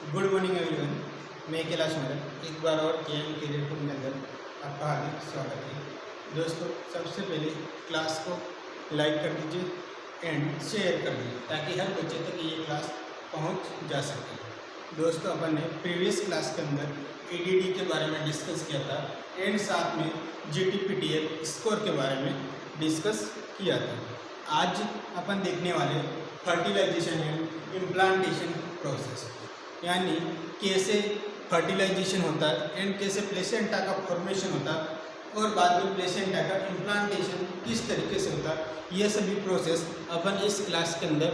Good morning everyone. मैं Kailash madam एक बार और केएम करियर के अंदर आपका हार्दिक स्वागत है। दोस्तों, सबसे पहले क्लास को लाइक कर दीजिए एंड शेयर कर दीजिए ताकि हर बच्चे तक ये क्लास पहुंच जा सके। दोस्तों, अपन ने प्रीवियस क्लास के अंदर एडीडी के बारे में डिस्कस किया था एंड साथ में जीटीपीटीएल स्कोर के बारे में डिस्कस किया था। आज अपन देखने वाले फर्टिलाइजेशन एंड इम्प्लांटेशन प्रोसेस, यानी कैसे फर्टिलाइजेशन होता है एंड कैसे प्लेसेंटा का फॉर्मेशन होता है और बाद में प्लेसेंटा का इम्प्लांटेशन किस तरीके से होता है, ये सभी प्रोसेस अपन इस क्लास के अंदर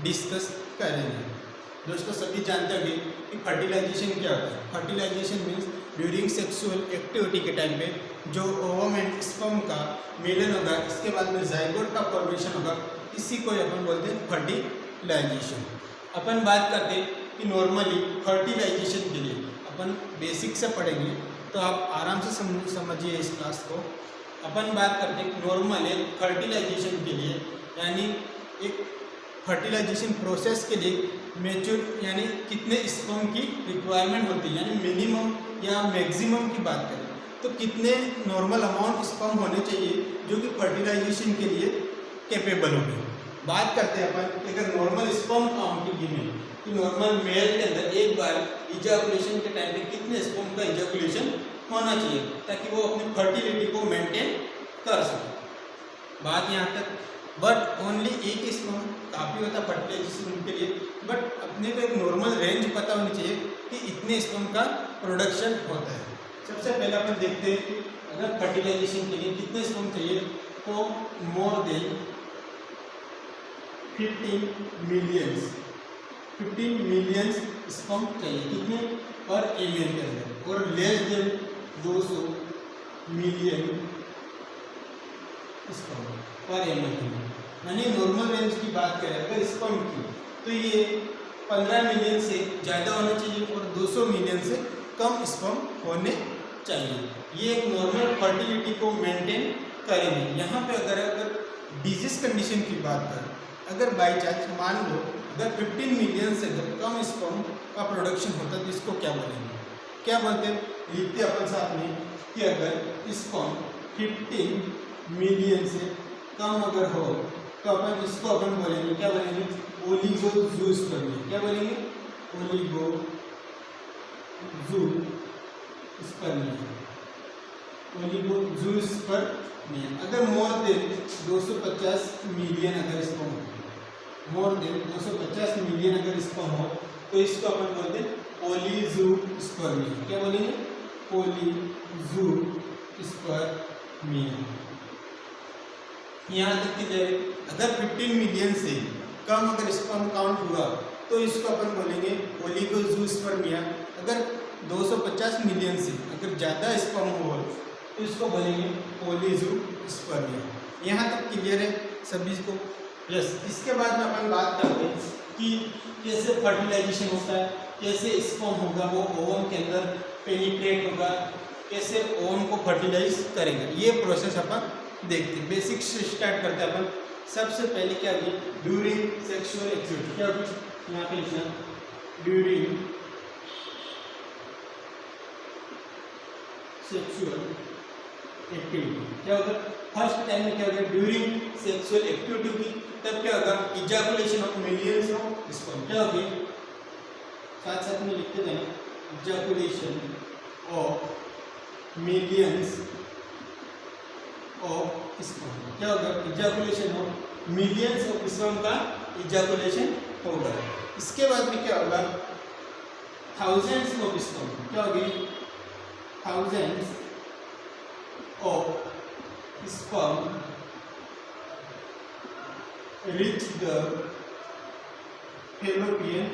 डिस्कस करेंगे। दोस्तों, सभी जानते होंगे कि फर्टिलाइजेशन क्या होता है। Fertilisation means during sexual activity के टाइम पे जो ओवम एंड स्पर्म का मिलन होगा, इसके बाद में जाइगोट का फॉर्मेशन होगा, इसी को अपन बोलते हैं फर्टिलाइजेशन। अपन बात करते हैं कि नॉर्मली फर्टिलाइजेशन के लिए अपन बेसिक से पढ़ेंगे तो आप आराम से समझिए इस क्लास को। अपन बात करते हैं नॉर्मल फर्टिलाइजेशन के लिए, यानी एक फर्टिलाइजेशन प्रोसेस के लिए मैच्योर यानी कितने स्पर्म की रिक्वायरमेंट होती है, यानी मिनिमम या मैक्सिमम की बात करें तो कितने नॉर्मल अमाउंट स्पर्म होने चाहिए जो कि फर्टिलाइजेशन के लिए कैपेबल होंगे। बात करते हैं अपन अगर नॉर्मल स्पर्म काउंट की गिने कि नॉर्मल मेल के अंदर एक बार इजैकुलेशन के टाइम पे कितने स्पर्म का इजैकुलेशन होना चाहिए ताकि वो अपनी फर्टिलिटी को मेंटेन कर सके। बात यहाँ तक, बट ओनली एक स्पर्म काफ़ी होता है फर्टिलाइजेशन के लिए, बट अपने को एक नॉर्मल रेंज पता होनी चाहिए कि इतने स्पर्म का प्रोडक्शन होता है। सबसे पहले अपन देखते हैं कि अगर फर्टिलाइजेशन के लिए कितने स्पर्म चाहिए तो मोर देन 15 मिलियन स्पर्म चाहिए, कितने पर एमएल के अंदर, और लेस देन 200 मिलियन स्पर्म पर एमएल के अंदर। यानी नॉर्मल रेंज की बात करें अगर स्पर्म की तो ये 15 मिलियन से ज़्यादा होना चाहिए और 200 मिलियन से कम स्पर्म होने चाहिए। ये एक नॉर्मल फर्टिलिटी को मेंटेन करेंगे। यहाँ पे अगर डिजीज कंडीशन की बात करें, अगर बाई चांस मान लो अगर 15 मिलियन से कम स्पर्म का प्रोडक्शन होता है तो इसको क्या बोलेंगे, क्या बोलते हैं, लिखते अपन साथ में कि अगर स्पर्म 15 मिलियन से कम अगर हो तो अपन इसको अपन बोलेंगे, क्या बोलेंगे, ओलिगोजूस्पर्मिया। क्या बोलेंगे, ओलिगोजूस्पर्मिया। ओलिगोजूस्पर्मिया। अगर मोर देन 250 मिलियन अगर स्पर्म हो, मोर देन 250 मिलियन अगर स्पर्म हो तो इसको अपन बोलते हैं पॉलीजूस्पर्मिया। क्या बोलेंगे, पॉलीजूस्पर्मिया। यहाँ तक कि अगर 15 मिलियन से कम अगर स्पर्म काउंट हुआ तो इसको अपन बोलेंगे ओलिगोजूस्पर्मिया। अगर 250 मिलियन से अगर ज़्यादा स्पर्म हो तो इसको बोलेंगे पॉलीजूस्पर्मिया। यहाँ तक क्लियर है सभी को? यस। इसके बाद में अपन बात करते हैं कि कैसे फर्टिलाइजेशन होता है, कैसे स्पर्म होगा वो ओवम के अंदर पेनिट्रेट होगा, कैसे ओवम को फर्टिलाइज करेंगे, ये प्रोसेस अपन देखते हैं। बेसिक से स्टार्ट करते हैं अपन। सबसे पहले क्या होगी, ड्यूरिंग सेक्सुअल एक्टिविटी। क्या होगी, यहाँ पे लिखना ड्यूरिंग सेक्सुअल एक्टिविटी। क्या होगा, फर्स्ट टाइम में क्या होगा, ड्यूरिंग सेक्सुअल एक्टिविटी की तब क्या होगा, ejaculation of millions of sperm. क्या होगी, साथ साथ में लिखते जाना, ejaculation of millions of sperm. क्या होगा, ejaculation of millions of sperm का इजैकुलेशन होगा। इसके बाद में क्या होगा, थाउजेंड्स ऑफ स्पर्म। क्या होगी, thousands of sperm reach the fallopian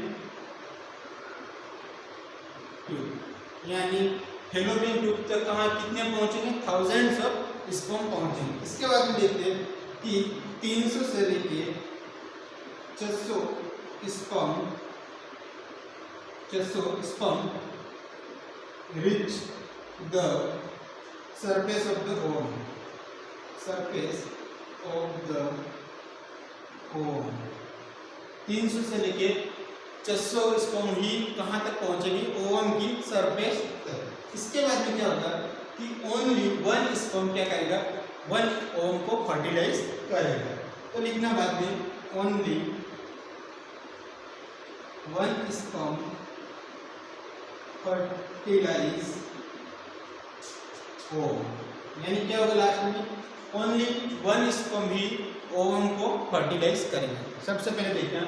tube, यानी fallopian tube तक कहाँ कितने पहुंचेंगे, थाउजेंड्स ऑफ स्पर्म पहुंचेंगे। इसके बाद में देखते हैं कि 300 से लेके 600 sperm reach the surface of the ovum, surface of the ovum। 300 से लेके 600 स्पर्म ही कहाँ तक पहुंचेगी, ओवम की सरफेस तक। इसके बाद में क्या होगा कि ओनली 1 स्पर्म क्या करेगा, 1 ओवम को फर्टिलाइज करेगा। तो लिखना बाद में ओनली 1 स्पर्म फर्टिलाइज ओवम, यानी क्या होगा लास्ट में, ओनली 1 स्पर्म ही ओवम को फर्टिलाइज करेगा। सबसे पहले देखना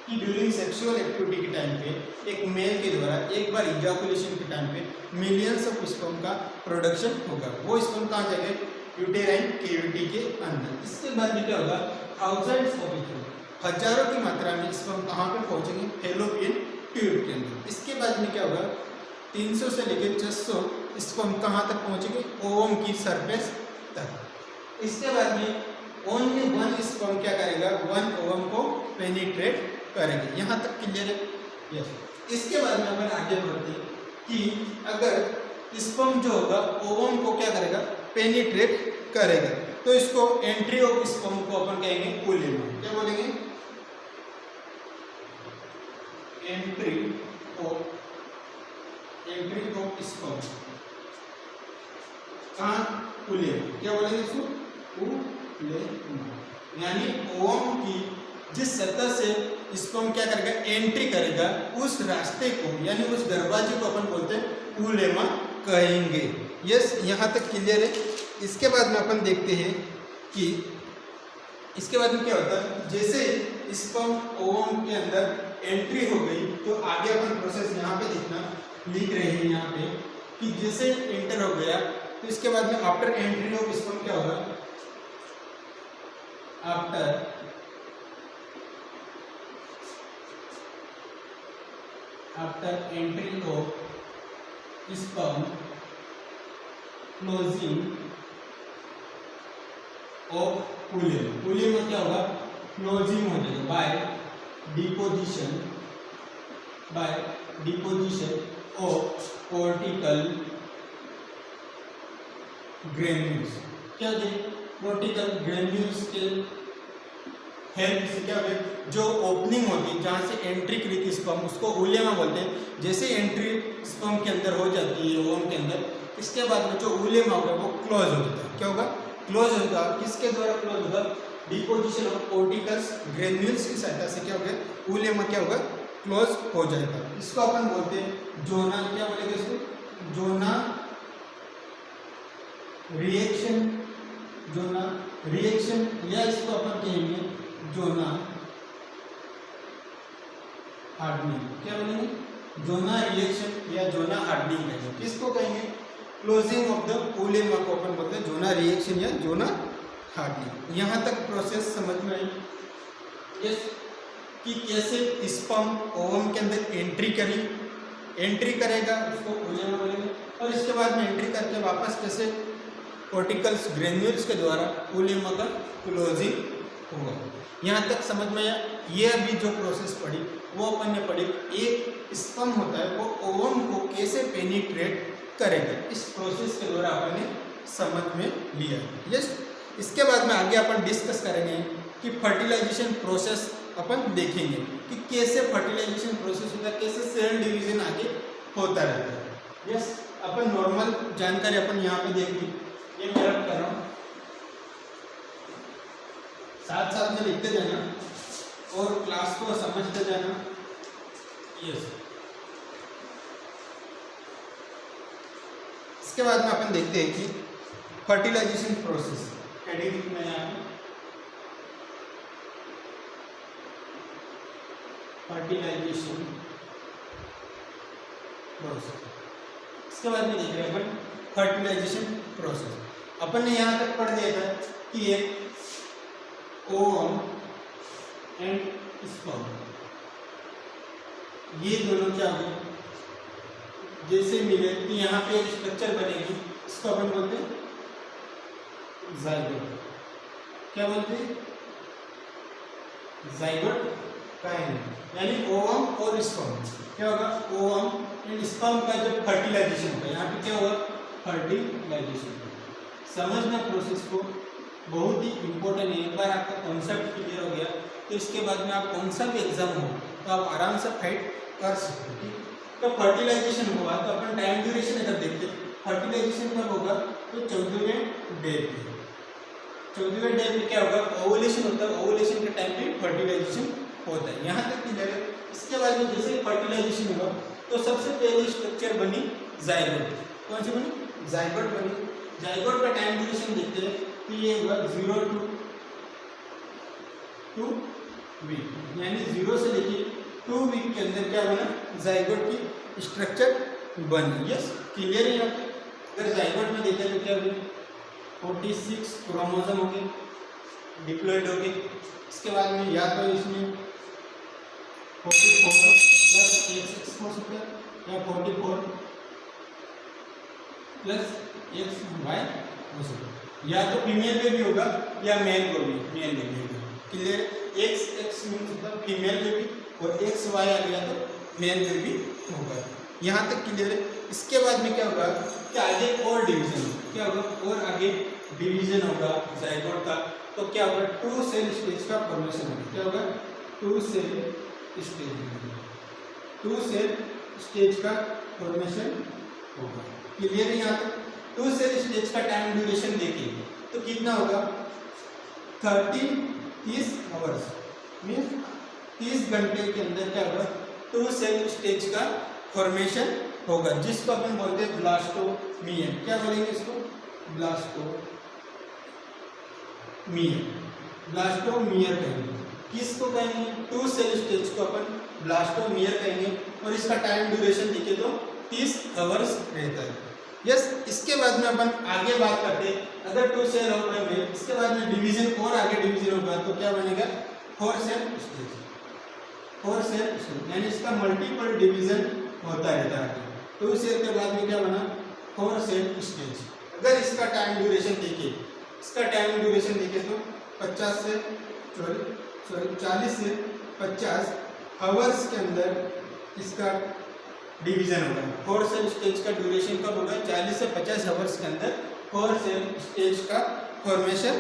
कि ड्यूरिंग सेक्सुअल एक्टिविटी के टाइम पे एक मेल के द्वारा एक बार इजाकुलेशन के टाइम पे मिलियंस ऑफ स्पर्म का प्रोडक्शन होगा। वो स्पर्म कहाँ जाएंगे, यूटेराइन कैविटी के अंदर। इसके बाद में क्या होगा, थाउजेंड्स ऑफ स्पर्म, हजारों की मात्रा में स्पर्म कहाँ पे पहुंचेंगे, फैलोपियन ट्यूब के अंदर। इसके बाद में क्या होगा, 300 से लेकर 600 स्पर्म कहाँ तक पहुंचेंगे, ओवम की सरफेस तक। इसके बाद में ओनली 1 स्पर्म क्या करेगा, 1 ओवम को पेनिट्रेट करेंगे। यहाँ तक क्लियर है, यस। इसके बाद में अपन आगे बढ़ते हैं कि अगर स्पर्म जो होगा ओवम को क्या करेगा, पेनिट्रेट करेगा, तो इसको एंट्री ऑफ स्पर्म को अपन कहेंगे उलेमा। क्या बोलेंगे, एंट्री ऑफ स्पर्म, कहाँ, उलेमा। क्या बोलेंगे इसको, यानी ओवम की जिस सतह से स्पर्म क्या करेगा, एंट्री करेगा, उस रास्ते को यानी उस दरवाजे को अपन बोलते हैं उलेमा कहेंगे। यस, यहाँ तक क्लियर है। इसके बाद में अपन देखते हैं कि इसके बाद में क्या होता है, जैसे स्पर्म ओवम के अंदर एंट्री हो गई तो आगे अपन प्रोसेस यहाँ पे लिख रहे हैं यहाँ पे कि जैसे एंटर हो गया तो इसके बाद में आफ्टर एंट्री ऑफ स्पर्म क्या होगा, after entry of sperm closing of उलेमा। उलेमा क्या होगा, क्लोजिंग हो जाएगा by deposition of cortical granules. क्या होते हैं, कॉर्टिकल ग्रेन्यूल्स के हेल्प से क्या होता है, जो ओपनिंग होती है जहाँ से एंट्री करी थी स्पर्म, उसको उलेमा बोलते हैं। जैसे एंट्री स्पर्म के अंदर हो जाती है ओवम के अंदर, इसके बाद में जो उलेमा होगा वो क्लोज हो जाता है। क्या होगा, क्लोज होगा। किसके द्वारा क्लोज होगा, डिपोजिशन ऑफ कॉर्टिकल्स ग्रेन्यूल्स की सहायता से क्या होगा, उलेमा क्या होगा, क्लोज हो जाएगा। इसको अपन बोलते हैं जोना, क्या बोलेंगे इसको, जोना रिएक्शन, या इसको अपन कहेंगे जोना हार्डनिंग। क्या बोलेंगे, जोना रिएक्शन या जोना हार्डनिंग कहेंगे। किसको कहेंगे, क्लोजिंग ऑफ द उलेमा को अपन बोलते हैं जोना रिएक्शन या जोना हार्डनिंग। यहाँ तक प्रोसेस समझ में आई, यस, कि कैसे स्पर्म ओवम के अंदर एंट्री करेगा, उसको उलेमा बोलेंगे, और इसके बाद में एंट्री करके वापस कैसे कॉर्टिकल्स ग्रेन्यूल्स के द्वारा उलेमा का क्लोजिंग होगा। यहाँ तक समझ में आया। ये अभी जो प्रोसेस पढ़ी वो अपन ने पढ़ी, एक स्पर्म होता है वो ओवम को कैसे पेनिट्रेट करेगा, इस प्रोसेस के द्वारा अपन ने समझ में लिया। यस, इसके बाद में आगे अपन डिस्कस करेंगे कि फर्टिलाइजेशन प्रोसेस अपन देखेंगे कि कैसे फर्टिलाइजेशन प्रोसेस होता है, कैसे सेल डिवीजन आगे होता रहता है। यस, अपन नॉर्मल जानकारी अपन यहाँ पे देख ली, ये मैं रख कर रहा हूँ, साथ साथ में लिखते जाना और क्लास को समझते जाना। यस, इसके बाद में अपन देखते हैं कि फर्टिलाइजेशन प्रोसेस हेडिंग में यहाँ पे फर्टिलाइजेशन प्रोसेस। इसके बाद में देख रहे हैं अपन फर्टिलाइजेशन प्रोसेस। अपन ने यहाँ तक पढ़ दिया था कि एक ओवम एंड स्पर्म, ये दोनों क्या होंगे, जैसे मिले तो यहाँ पे एक स्ट्रक्चर बनेगी, इसको अपन बोलते हैं जाइगोट। क्या बोलते हैं, जाइगोट काइंड, यानी ओवम और स्पर्म। क्या होगा, ओवम एंड स्पर्म का जब फर्टिलाइजेशन होगा, यहाँ पे क्या होगा, फर्टिलाइजेशन। समझना प्रोसेस को बहुत ही इंपॉर्टेंट है। एक बार आपका कॉन्सेप्ट क्लियर हो गया तो इसके बाद में आप कौन सा भी एग्जाम हो तो आप आराम से फाइट कर सकते हो। ठीक, तो फर्टिलाइजेशन हुआ तो अपन टाइम ड्यूरेशन अगर देखते फर्टिलाइजेशन कब होगा तो 14वें डे पे। 14वें डे पे क्या होगा, ओवुलेशन होता है, ओवुलेशन के टाइम पे फर्टिलाइजेशन होता है। यहाँ तक क्लियर है। इसके बाद में जैसे फर्टिलाइजेशन हुआ तो सबसे पहले स्ट्रक्चर बनी जाइगोट। कौन सी बनी, जाइगोट बनी। जाइगोट का टाइम ड्यूरेशन देखते हैं तो ये हुआ 0 to 2 वीक, यानी 0 से लेके 2 वीक के अंदर क्या बना, जाइगोट की स्ट्रक्चर बनी। यस, क्लियर है। यहाँ पे अगर जाइगोट में देखें तो क्या हुई, 46 क्रोमोसोम हो गए, डिप्लॉयड हो गए। इसके बाद में या तो इसमें 44 प्लस XX हो सकता है या 44 प्लस XY हो सकता है, या तो फीमेल में भी होगा या मेल को भी, मेल में भी होगा। क्लियर, XX मीन्स होता है फीमेल में भी और XY आ गया तो मेल में भी होगा। यहाँ तक क्लियर है। इसके बाद में क्या होगा कि आगे और डिवीजन, क्या होगा और आगे डिवीजन होगा जाइगोट का। तो क्या होगा, 2 सेल स्टेज का फॉर्मेशन होगा। क्या होगा, 2 सेल स्टेज, 2 सेल स्टेज का फॉर्मेशन होगा। क्लियर है। यहाँ तक 2 सेल स्टेज का टाइम ड्यूरेशन देखिए तो कितना होगा, 30 आवर्स मीन्स 30 घंटे के अंदर क्या होगा 2 सेल स्टेज का फॉर्मेशन होगा, जिसको अपन बोलते हैं ब्लास्टोमियर। क्या बोलेंगे इसको, ब्लास्टोमियर, ब्लास्टोमियर कहेंगे। किसको कहेंगे, 2 सेल स्टेज को अपन ब्लास्टोमियर कहेंगे। और इसका टाइम ड्यूरेशन देखे तो 30 आवर्स रहता है। यस, इसके बाद में अपन आगे बात करते हैं, अगर 2 सेल हो गए, इसके बाद में डिवीजन और आगे डिवीजन होगा तो क्या बनेगा, 4 सेल स्टेज, 4 सेल स्टेज, यानी इसका मल्टीपल डिवीजन होता रहता है। 2 सेल के बाद में क्या बना, 4 सेल स्टेज। अगर इसका टाइम ड्यूरेशन देखिए, इसका टाइम ड्यूरेशन देखिए तो 40 से 50 आवर्स के अंदर इसका डिवीजन होगा। 4 सेल स्टेज का ड्यूरेशन कब होगा, 40 से 50 आवर्स के अंदर 4 सेल स्टेज का फॉर्मेशन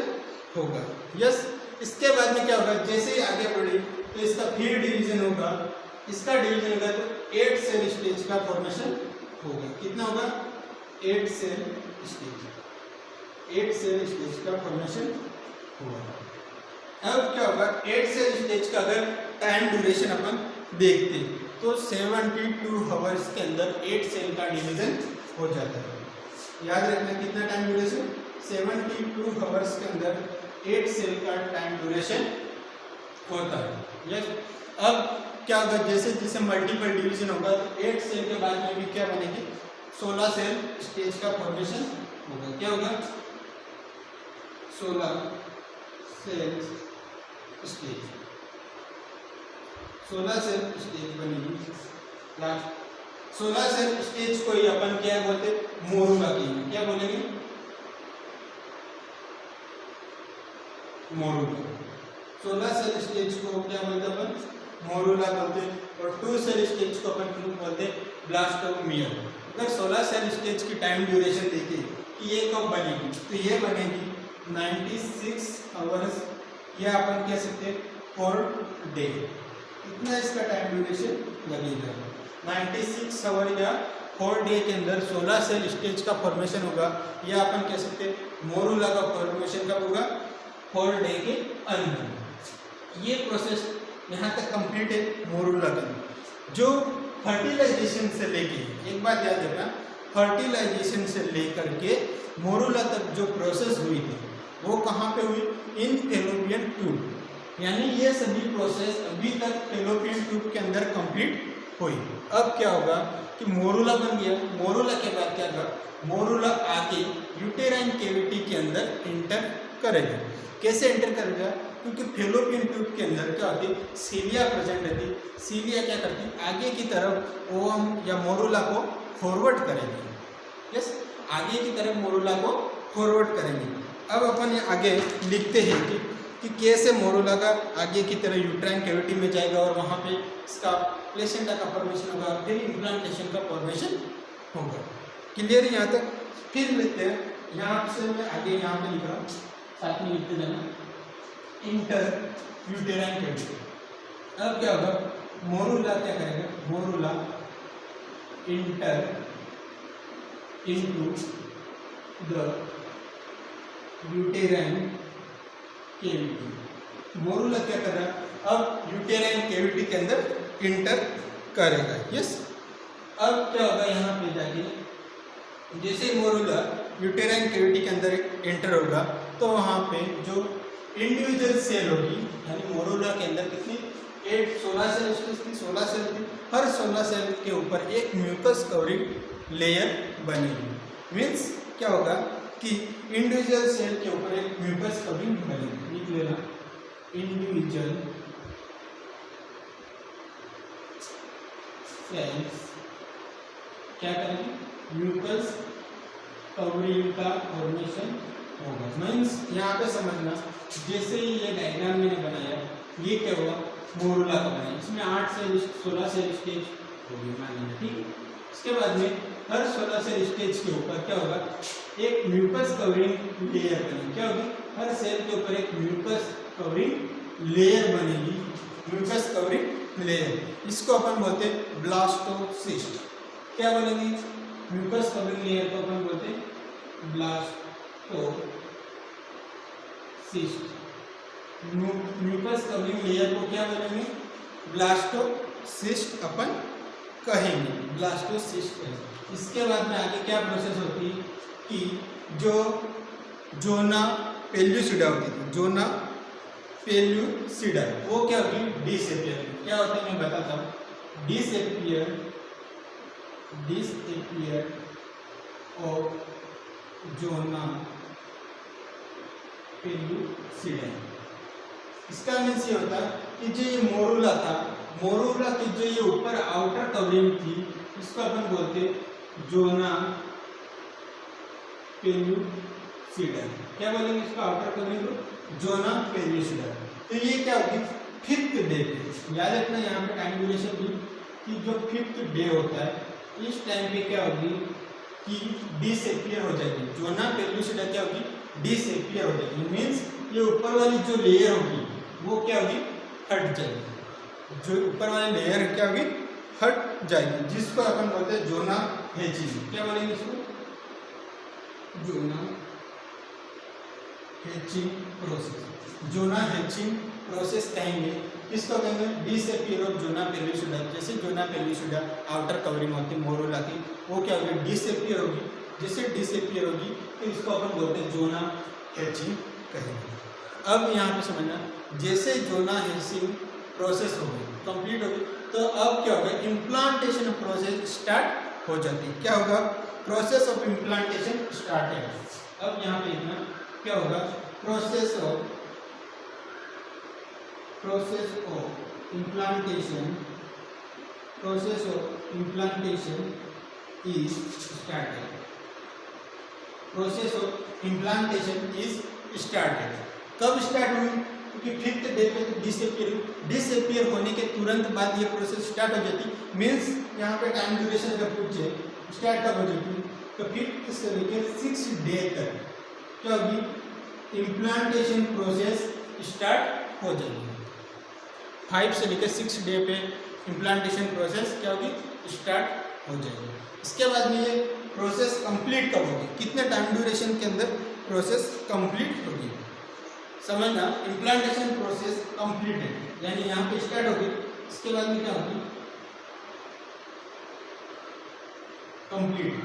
होगा। यस, इसके बाद में क्या होगा, जैसे ही आगे बढ़े तो इसका फिर डिवीजन होगा। इसका डिवीजन होगा तो 8 सेल स्टेज का फॉर्मेशन होगा। कितना होगा, 8 सेल स्टेज, 8 सेल स्टेज का फॉर्मेशन होगा। अब क्या होगा, 8 सेल स्टेज का अगर टाइम ड्यूरेशन अपन देखते तो 72 आवर्स के अंदर 8 सेल का डिवीजन हो जाता है। याद रखना कितना टाइम ड्यूरेशन, 72 आवर्स के अंदर 8 सेल का टाइम ड्यूरेशन होता है। यस, अब क्या होगा, जैसे जैसे मल्टीपल डिवीजन होगा तो 8 सेल के बाद में भी क्या बनेगी, 16 सेल स्टेज का फॉर्मेशन होगा। क्या होगा, 16 सेल स्टेज, 16 सेल स्टेज बनेगी। लास्ट 16 सेल स्टेज को ही अपन क्या बोलते, मोरूला की, क्या बोलेंगे, मोरूला। 16 सेल स्टेज को क्या बोलते अपन, मोरूला बोलते हैं। और 2 सेल स्टेज को अपन बोलते ब्लास्टोमियर। अगर 16 सेल स्टेज की टाइम ड्यूरेशन देखिए कि ये कब बनेगी, तो ये बनेगी 96 आवर्स, या अपन कह सकते हैं 4 डे। इतना इसका टाइम ड्यूरेशन लगेगा। 96 आवर या 4 डे के अंदर 16 सेल स्टेज का फॉर्मेशन होगा, या अपन कह सकते हैं मोरूला का फॉर्मेशन कब होगा, 4 डे के अंदर। ये प्रोसेस यहाँ तक कंप्लीट है मोरूला का। जो फर्टिलाइजेशन से लेके, एक बात याद रखना, फर्टिलाइजेशन से लेकर के मोरूला तक जो प्रोसेस हुई थी वो कहाँ पे हुई, इन फैलोपियन ट्यूब। यानी ये सभी प्रोसेस अभी तक फैलोपियन ट्यूब के अंदर कंप्लीट हुई। अब क्या होगा कि मोरूला बन गया। मोरूला के बाद क्या होगा, मोरूला आके यूटेराइन कैविटी के अंदर एंटर करेगा। कैसे एंटर करेगा, क्योंकि फैलोपियन ट्यूब के अंदर क्या होती है, सीलिया प्रेजेंट रहती है। सीलिया क्या करती है, आगे की तरफ ओवम या मोरूला को फॉरवर्ड करेगी। यस, आगे की तरफ मोरूला को फॉरवर्ड करेंगे। अब अपन आगे लिखते हैं कि कैसे मोरूला का आगे की तरह यूट्राइन कैविटी में जाएगा और वहाँ पे इसका प्लेसेंटा का फॉर्मेशन होगा, फिर इम्प्लांटेशन का फॉर्मेशन होगा। क्लियर यहाँ तक। फिर लिखते हैं, यहाँ से मैं आगे यहाँ पे लिख रहा हूँ, साथ में लिखते जाना, इंटर यूटेराइन कैविटी। अब क्या होगा, मोरूला क्या करेगा, morula inter into the uterine cavity. Morula क्या कर रहा है, अब यूटेराइन कैविटी के अंदर इंटर करेगा। यस, अब क्या होगा, यहाँ पे जाके जैसे मोरूला यूटेराइन कैविटी के अंदर एंटर होगा तो वहाँ पे जो इंडिविजुअल सेल होगी, यानी मोरूला के अंदर कितनी 16 सेल, 16 सेल थी, हर 16 सेल के ऊपर एक म्यूकस कवरिंग लेयर बनेगी। मीन्स क्या होगा कि इंडिविजुअल सेल के ऊपर एक म्यूकस कवरिंग बनेगी। लिख लेना, इंडिविजुअल सेल्स क्या करेंगे, म्यूकस कवरिंग का फॉर्मेशन होगा। मीन्स यहाँ पे समझना, जैसे ये डायग्राम मैंने बनाया, ये क्या हुआ, मोरूला का बनाया, इसमें 8 से 16 सेल स्टेज होगी मान लीजिए, ठीक है। इसके बाद में हर 16 सेल स्टेज के ऊपर क्या होगा, एक म्यूकस कवरिंग लेयर बनेगी। क्या होगी, हर सेल के ऊपर एक म्यूकस कवरिंग लेयर बनेगी, म्यूकस कवरिंग लेयर। इसको अपन बोलते हैं ब्लास्टोसिस्ट। क्या बोलेंगे, म्यूकस कवरिंग लेयर को अपन बोलते हैं ब्लास्टोसिस्ट। म्यूकस कवरिंग लेयर को क्या बोलेंगे, ब्लास्टोसिस्ट अपन कहेंगे, ब्लास्टोसिस्ट कहेंगे। इसके बाद में आगे क्या प्रोसेस होती है कि जो जोना पेल्यूसिडा होती थी, जोना पेल्यूसिडा, वो क्या होती है, डिसएपियर। क्या होता है मैं बताता हूँ, डिसएपियर ऑफ जोना पेल्यूसिडा। इसका मीन्स ये होता है कि जो ये मोरूला था, मोरूला की जो ये ऊपर आउटर कवरिंग थी, इसको अपन बोलते जोना पेल्यूसिडा। क्या बोलेंगे इसको, आउटर कवरिंग को जोना पेल्यूसिडा। तो ये क्या होगी, 5th डे पे, याद रखना यहाँ पे टाइम ड्यूरेशन भी, कि जो 5th डे होता है इस टाइम पे क्या होगी कि डिसएपियर हो जाएगी, जोना पेल्यूसिडा क्या होगी, डिसएपियर हो जाएगी। मीन्स ये ऊपर वाली जो लेयर होगी वो क्या होगी, हट जाएगी। जो ऊपर वाली लेयर क्या होगी, हट जाएगी, जिसको अपन बोलते हैं जोना हेचिंग। क्या बोलेंगे इसको, जोना हेचिंग प्रोसेस। जोना हेचिंग प्रोसेस कहेंगे, किसको कहेंगे, डिसएपियर ऑफ जोना पेल्यूसिडा। जैसे जोना पेल्यूसिडा आउटर कवरिंग होती है मोरूला की, वो क्या होगी, डिसएपियर होगी। जैसे डिसएपियर होगी तो इसको अपन बोलते हैं जोना हेचिंग कहेंगे। अब यहाँ पे समझना, जैसे जोना हेचिंग प्रोसेस हो गई, कंप्लीट हो गई, तो अब क्या होगा, इम्प्लांटेशन प्रोसेस स्टार्ट हो जाती है। क्या होगा, प्रोसेस ऑफ इम्प्लांटेशन स्टार्टेड। अब यहाँ पे लिखना क्या होगा, process of implantation is started. Process of implantation is started. कब स्टार्ट हुई, क्योंकि 5th डे पे डिसएपियर होने के तुरंत बाद ये प्रोसेस स्टार्ट हो जाती। मीन्स यहाँ पे टाइम ड्यूरेशन अगर पूछे स्टार्ट कब हो जाती, तो 5th से लेकर 6th डे तक क्या होगी, इम्प्लांटेशन प्रोसेस स्टार्ट हो जाएगी। 5 से लेकर 6 डे पे इम्प्लांटेशन प्रोसेस क्या होगी, स्टार्ट हो जाएगी। इसके बाद में ये प्रोसेस कंप्लीट कब होगी, कितने टाइम ड्यूरेशन के अंदर प्रोसेस कंप्लीट होगी, समझना। इम्प्लांटेशन प्रोसेस कंप्लीटेड, यानी यहाँ पे स्टार्ट होगी, इसके बाद में क्या होगी, कंप्लीटेड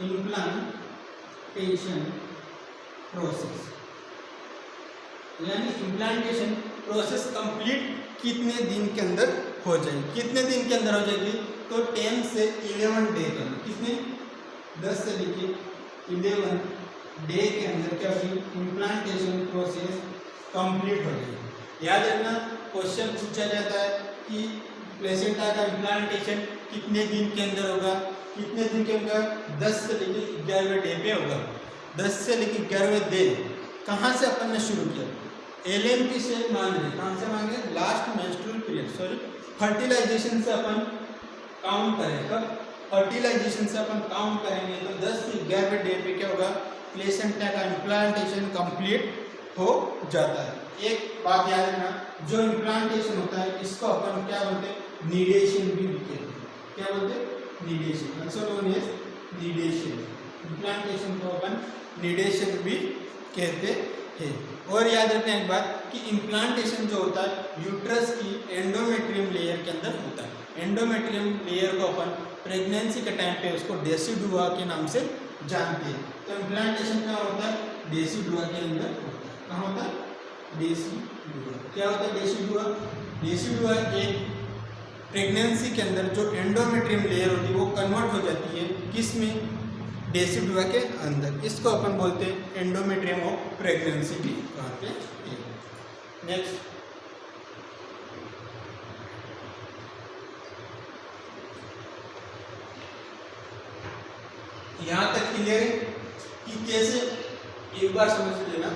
इम्प्लांटेशन प्रोसेस, यानी इम्प्लांटेशन प्रोसेस कंप्लीट कितने दिन के अंदर हो जाएगी, कितने दिन के अंदर हो जाएगी, तो 10 से 11 डे के अंदर, कितने 10 से लेकर 11 डे के अंदर क्या होगी, इम्प्लांटेशन प्रोसेस कंप्लीट हो जाएगी। याद रखना, क्वेश्चन पूछा जाता है कि प्लेसेंटा का इम्प्लांटेशन कितने दिन के अंदर होगा, कितने दिन के अंदर, 10 से लेकर 11वें डे पे होगा। 10 से लेकर 11वें दिन कहाँ से अपन ने शुरू किया, LMP से मांग रहे, कहाँ से मांगे, last menstrual period, sorry fertilisation से अपन काउंट करें। कब फर्टिलाइजेशन से अपन काउंट करेंगे तो 10 से 11वें डे पे क्या होगा, प्लेसेंटा का इम्प्लांटेशन कंप्लीट हो जाता है। एक बात याद रखना, जो इम्प्लांटेशन होता है इसको अपन क्या बोलते हैं, नीडेशन भी कहते हैं। क्या बोलते हैं, नीडेशन, आल्सो नोन एज नीडेशन। इम्प्लांटेशन को अपन नीडेशन भी कहते हैं। और याद रखना एक बात कि इम्प्लांटेशन जो होता है यूट्रस की एंडोमेट्रियम लेयर के अंदर होता है। एंडोमेट्रियम लेयर को अपन प्रेगनेंसी के टाइम पे उसको डेसिडुआ के नाम से जानते हैं। तो इम्प्लांटेशन क्या होता है, डेसिडुआ के अंदर होता है। कहाँ होता है, डेसिडुआ। क्या होता है डेसिडुआ, डेसिडुआ एक प्रेगनेंसी के अंदर जो एंडोमेट्रियम लेयर होती है वो कन्वर्ट हो जाती है किस में, डेसिडुआ के अंदर। इसको अपन बोलते हैं एंडोमेट्रियम ऑफ प्रेगनेंसी भी कहते हैं। नेक्स्ट, यहाँ तक क्लियर है कि कैसे, एक बार समझ लेना।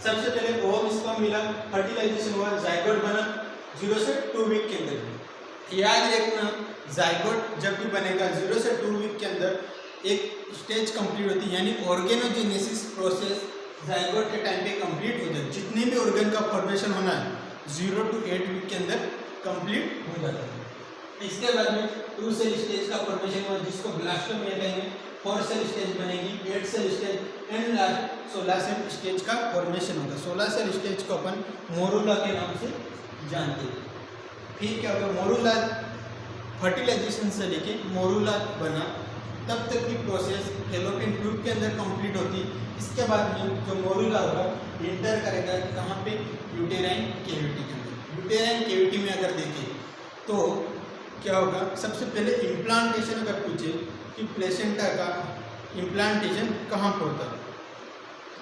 सबसे पहले ओवम स्पर्म मिला, फर्टिलाइजेशन हुआ, जाइगोट बना 0 से 2 वीक के अंदर। याद रखना जाइगोट जब भी बनेगा 0 से 2 वीक के अंदर एक स्टेज कंप्लीट होती है, यानी ऑर्गेनोजेनेसिस प्रोसेस जाइगोट के टाइम पे कंप्लीट हो जाए। जितने भी ऑर्गन का फॉर्मेशन होना है 0 to 8 वीक के अंदर कंप्लीट हो जाता है। इसके बाद में 2 सेल स्टेज का फॉर्मेशन हुआ जिसको ब्लास्टोमिया कहेंगे, 4 सेल स्टेज बनेगी, 8 cell stage and last 16 cell stage का फॉर्मेशन होगा। 16 सेल स्टेज को अपन मोरूला के नाम से जानते हैं। फिर क्या होगा, मोरूला फर्टिलाइजेशन से लेके मोरूला बना तब तक की प्रोसेस फैलोपियन ट्यूब के अंदर कंप्लीट होती। इसके बाद में जो मोरूला होगा इंटर करेगा कहाँ पे, यूटेराइन कैविटी के अंदर। यूटेराइन कैविटी में अगर देखें तो क्या होगा, सबसे पहले इम्प्लांटेशन अगर पूछे कि प्लेसेंटा का इम्प्लांटेशन कहाँ पे होता,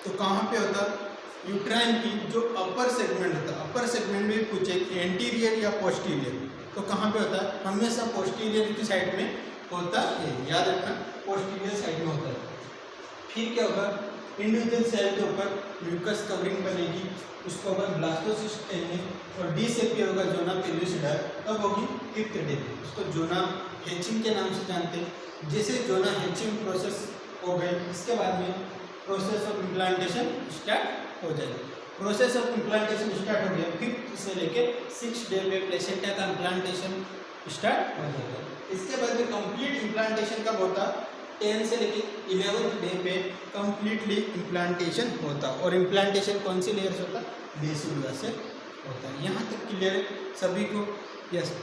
तो कहाँ पे होता, यूट्राइन की जो अपर सेगमेंट होता है, अपर सेगमेंट में पूछे एंटीरियर या पोस्टीरियर, तो कहाँ पे होता है, हमेशा पोस्टीरियर की साइड में होता है। याद रखना पोस्टीरियर साइड में होता है। फिर क्या होगा, इंडिविजुअल सेल के ऊपर म्यूकस कवरिंग बनेगी, उसको अपन ब्लास्टोसिस्ट कहेंगे। और डी सेप पे होगा जोना पेल्विसिडा, तब होगी 5th डे, उसको जोना हैचिंग के नाम से जानते हैं। जैसे जोना हैचिंग प्रोसेस हो गई, इसके बाद में प्रोसेस ऑफ इम्प्लांटेशन स्टार्ट हो जाएगी। प्रोसेस ऑफ इम्प्लांटेशन स्टार्ट हो गया, 5th से लेके 6th डे में प्लेसेंटा का इम्प्लांटेशन स्टार्ट हो जाएगा। इसके बाद में कंप्लीट इम्प्लांटेशन कब होता, 10 से लेके 11th डे पे कंप्लीटली इम्प्लांटेशन होता। और इम्प्लांटेशन कौन सी लेयर से होता, डेसिडुआ से होता है। यहाँ तक क्लियर है सभी को, यस।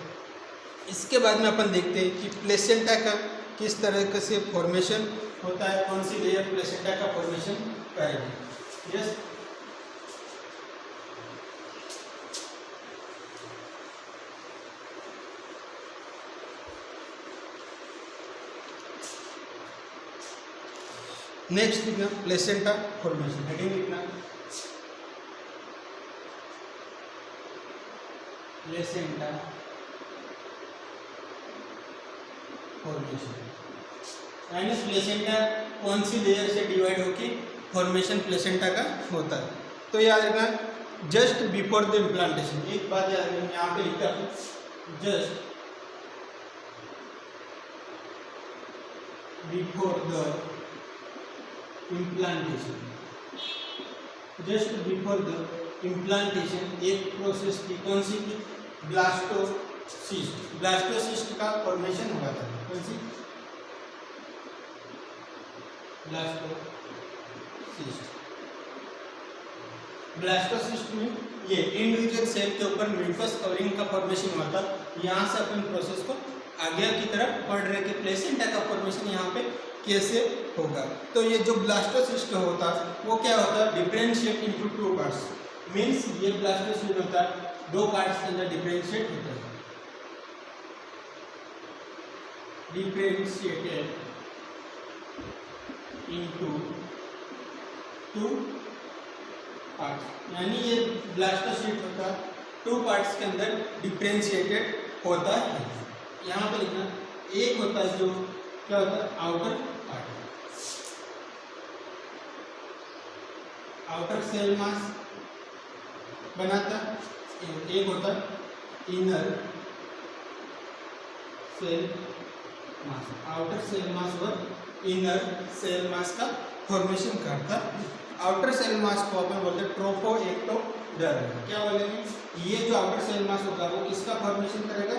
इसके बाद में अपन देखते हैं कि प्लेसेंटा का किस तरह से फॉर्मेशन होता है, कौन सी लेयर प्लेसेंटा का फॉर्मेशन करेगी, यस। नेक्स्ट लिखना प्लेसेंटा फॉर्मेशन, हेडिंग लिखना प्लेसेंटा फॉर्मेशन, यानी प्लेसेंटा कौन सी लेयर से डिवाइड होकर फॉर्मेशन प्लेसेंटा का होता है। तो याद रखना जस्ट बिफोर द इम्प्लांटेशन, एक बात याद रखना, यहाँ पे लिखा है just before the implantation, just before the implantation एक प्रोसेस की, कौन सी की, ब्लास्टोसिस्ट। ब्लास्टोसिस्ट का फॉर्मेशन हुआ था, कौन सी, ब्लास्टोसिस्ट। ब्लास्टोसिस्ट में ये इंडिविजुअल सेल के ऊपर म्यूकस कवरिंग का फॉर्मेशन हुआ था। यहाँ से अपन प्रोसेस को आगे की तरफ पढ़ रहे कि प्लेसेंटा का फॉर्मेशन यहाँ पे कैसे होगा। तो ये जो ब्लास्टोसिस्ट होता है वो क्या होता है, डिफरेंशिएट इनटू 2 पार्ट्स, मीन्स ये ब्लास्टोसिस्ट होता है 2 पार्ट्स के अंदर डिफरेंशिएट होता है, डिफरेंशिएटेड इनटू 2 पार्ट्स, यानी ये ब्लास्टोसिस्ट होता है 2 पार्ट्स के अंदर डिफरेंशिएटेड होता है। यहाँ पे लिखना, एक होता है जो क्या होता है, outer part, outer cell mass बनाता, एक होता है inner cell mass. Outer cell mass और इनर सेल मास का फॉर्मेशन करता। आउटर सेल मास को अपन बोलते हैं ट्रोफोएक्टोडर्म। क्या बोलेंगे, ये जो आउटर सेल मास होगा वो किसका फॉर्मेशन करेगा,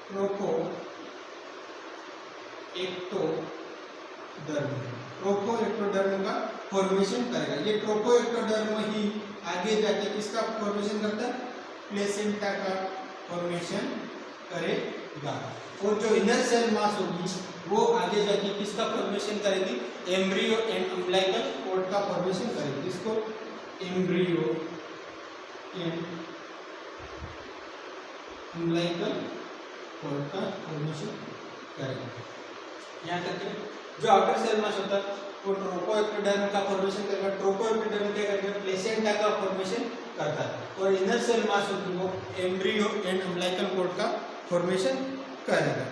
ट्रोफोएक्टोडर्म। ट्रोफोएक्टोडर्म का फॉर्मेशन करेगा। ये ट्रोफोएक्टोडर्म ही आगे जाके किसका फॉर्मेशन करता है, प्लेसेंटा का फॉर्मेशन करेगा। और जो इनर सेल मास होगी वो आगे जाके किसका फॉर्मेशन करेगी, एम्ब्रियो एंड अम्बिलिकल कॉर्ड का फॉर्मेशन करेगी। इसको एम्ब्रियो एंड अम्बिलिकल कॉर्ड का फॉर्मेशन करेगी। यहाँ तक जो आउटर सेल मास होता है वो ट्रोफोएक्टोडर्म का फॉर्मेशन करेगा। ट्रोफोएक्टोडर्म क्या करेगा, प्लेसेंटा का फॉर्मेशन करता है। और इनर सेल मास होती है वो एम्ब्रियो एंड अम्बिलिकल कॉर्ड का फॉर्मेशन करेगा।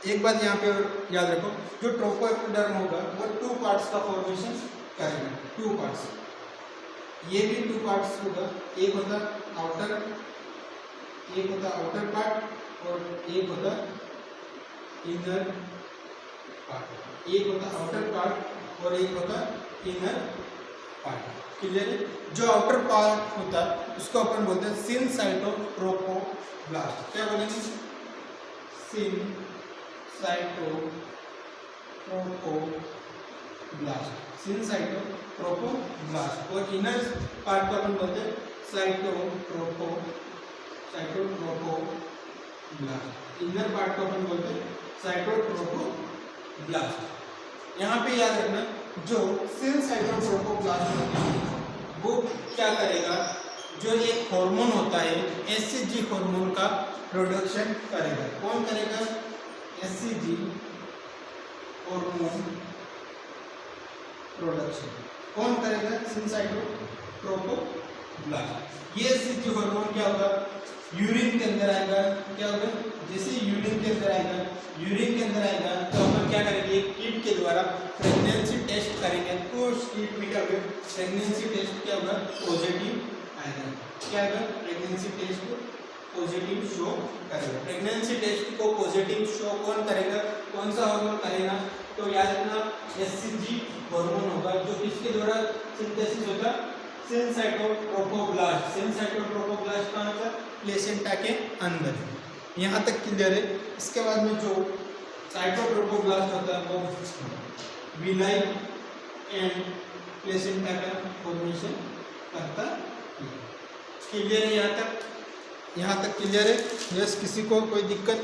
एक बात यहाँ पे याद रखो, जो ट्रोफोएक्टोडर्म होगा वो 2 पार्ट्स का फॉर्मेशन करेगा। 2 पार्ट्स, ये भी 2 पार्ट्स होगा। एक होता आउटर पार्ट और एक होता इनर पार्ट। एक होता आउटर पार्ट और एक होता इनर पार्ट। क्लियर है। जो आउटर पार्ट होता है उसको अपन बोलते हैं सिनसाइटोट्रोफोब्लास्ट। क्या बोलेंगे, सिनसाइटोट्रोफोब्लास्ट। और इनर पार्ट को अपन बोलते हैं साइटोट्रोफोब्लास्ट। इनर पार्ट को अपन बोलते हैं साइटोट्रोफोब्लास्ट। यहाँ पे याद रखना, जो सिनसाइटोट्रोफोब्लास्ट होता है वो क्या करेगा, जो एक हार्मोन होता है एचसीजी हार्मोन का प्रोडक्शन करेगा। कौन करेगा, एचसीजी हार्मोन प्रोडक्शन कौन करेगा, सिनसाइटोट्रोफोब्लास्ट। ये एचसीजी हार्मोन क्या होगा, यूरिन के अंदर आएगा। क्या होगा, जैसे यूरिन के अंदर आएगा तो अपन क्या करेंगे, एक किट के द्वारा प्रेगनेंसी टेस्ट करेंगे। तो उस किट में क्या होगा, प्रेगनेंसी टेस्ट क्या होगा, पॉजिटिव आएगा। क्या होगा, प्रेगनेंसी टेस्ट पॉजिटिव शो करेगा। प्रेगनेंसी टेस्ट को पॉजिटिव शो कौन करेगा, कौन सा हार्मोन करेगा, तो याद रखना एचसीजी हार्मोन होगा। जो किसके द्वारा सिंथेसिस होगा, सिनसाइटोट्रोफोब्लास्ट। सिनसाइटोट्रोफोब्लास्ट कहाँ होता है, प्लेसेंटा के अंदर। यहाँ तक क्लियर है। इसके बाद में जो साइटोट्रोफोब्लास्ट होता है वो विलाई एंड प्लेसेंटा का फॉर्मेशन करता है। क्लियर है यहाँ तक क्लियर है। यस, किसी को कोई दिक्कत,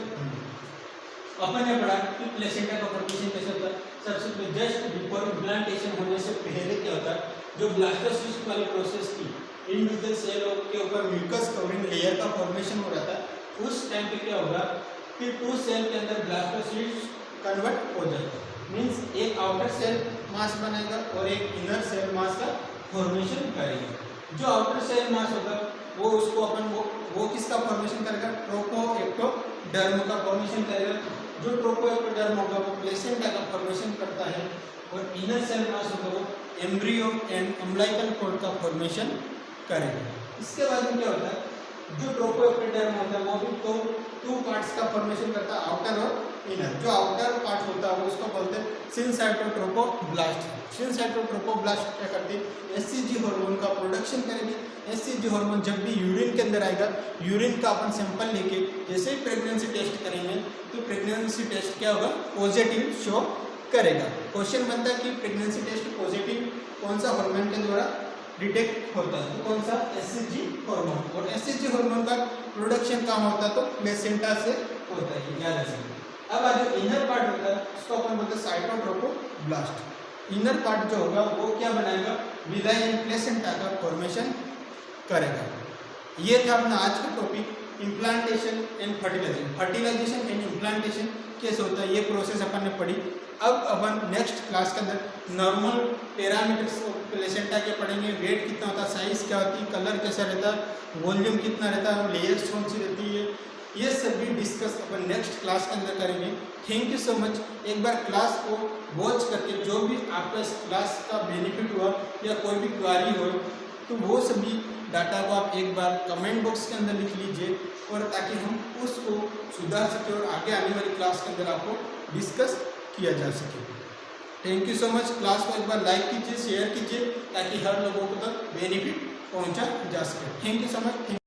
अपन ने पढ़ा कि प्लेसेंटा का फॉर्मेशन कैसे होता है। सबसे पहले जस्ट बिफोर इम्प्लांटेशन होने से पहले क्या होता है, जो ब्लास्टोसिस्ट वाली प्रोसेस की इंडिविजुअल सेल के ऊपर म्यूकस कवरिंग लेयर का फॉर्मेशन हो रहा था, उस टाइम पे क्या होगा कि 2 सेल के अंदर ब्लास्टोसिस्ट कन्वर्ट हो जाएगा। मीन्स एक आउटर सेल मास बनेगा और एक इनर सेल मास का फॉर्मेशन करेगा। जो आउटर सेल मास होगा वो उसको अपन वो किसका फॉर्मेशन करेगा, ट्रोफोएक्टोडर्म का फॉर्मेशन करेगा। जो ट्रोफोएक्टोडर्म होगा वो प्लेसेंटा का फॉर्मेशन करता है। और इनर सेल मास होगा वो एम्ब्रियो एंड अम्बिलिकल कॉर्ड का फॉर्मेशन करेगा। इसके बाद में क्या होता है, जो ट्रोफोएक्टोडर्म होता है वो भी 2 पार्ट्स का फॉर्मेशन करता है, आउटर और इनर। जो आउटर पार्ट होता है वो उसको बोलते हैं सिनसाइटोट्रोफोब्लास्ट। सिनसाइटोट्रोफोब्लास्ट क्या करती है, एचसीजी हार्मोन का प्रोडक्शन करेगी। एचसीजी हार्मोन जब भी यूरिन के अंदर आएगा, यूरिन का अपन सैंपल लेके जैसे ही प्रेगनेंसी टेस्ट करेंगे तो प्रेगनेंसी टेस्ट क्या होगा, पॉजिटिव शो करेगा। क्वेश्चन बनता है कि प्रेगनेंसी टेस्ट पॉजिटिव कौन सा हार्मोन के द्वारा डिटेक्ट होता है, तो कौन सा, एचसीजी हार्मोन। और एचसीजी हार्मोन का प्रोडक्शन कहाँ होता है, तो प्लेसेंटा से होता है, याद रखिए। अब जो इनर पार्ट होता है उसको अपन बोलते हैं साइटोट्रोफोब्लास्ट। इनर पार्ट जो होगा वो क्या बनाएगा, विलाई एंड प्लेसेंटा का फॉर्मेशन करेगा। ये था अपना आज का topic, implantation and fertilisation. Fertilisation and implantation कैसे होता है ये प्रोसेस अपन ने पढ़ी। अब अपन नेक्स्ट क्लास के अंदर नॉर्मल पैरामीटर्स प्लेसेंटा के पढ़ेंगे। वेट कितना होता है, साइज क्या होती है, कलर कैसा रहता है, वॉल्यूम कितना रहता है, लेयर्स कौन सी रहती है, ये सब भी डिस्कस अपन नेक्स्ट क्लास के अंदर करेंगे। Thank you so much. एक बार क्लास को वॉच करके जो भी आपका इस क्लास का बेनिफिट हुआ या कोई भी क्वारी हो तो वो सभी डाटा को आप एक बार कमेंट बॉक्स के अंदर लिख लीजिए, और ताकि हम उसको सुधार सकें और आगे आने वाली क्लास के अंदर आपको डिस्कस किया जा सके। Thank you so much. Class को एक बार लाइक कीजिए, शेयर कीजिए ताकि हर लोगों को तक बेनिफिट पहुंचा जा सके। Thank you so much.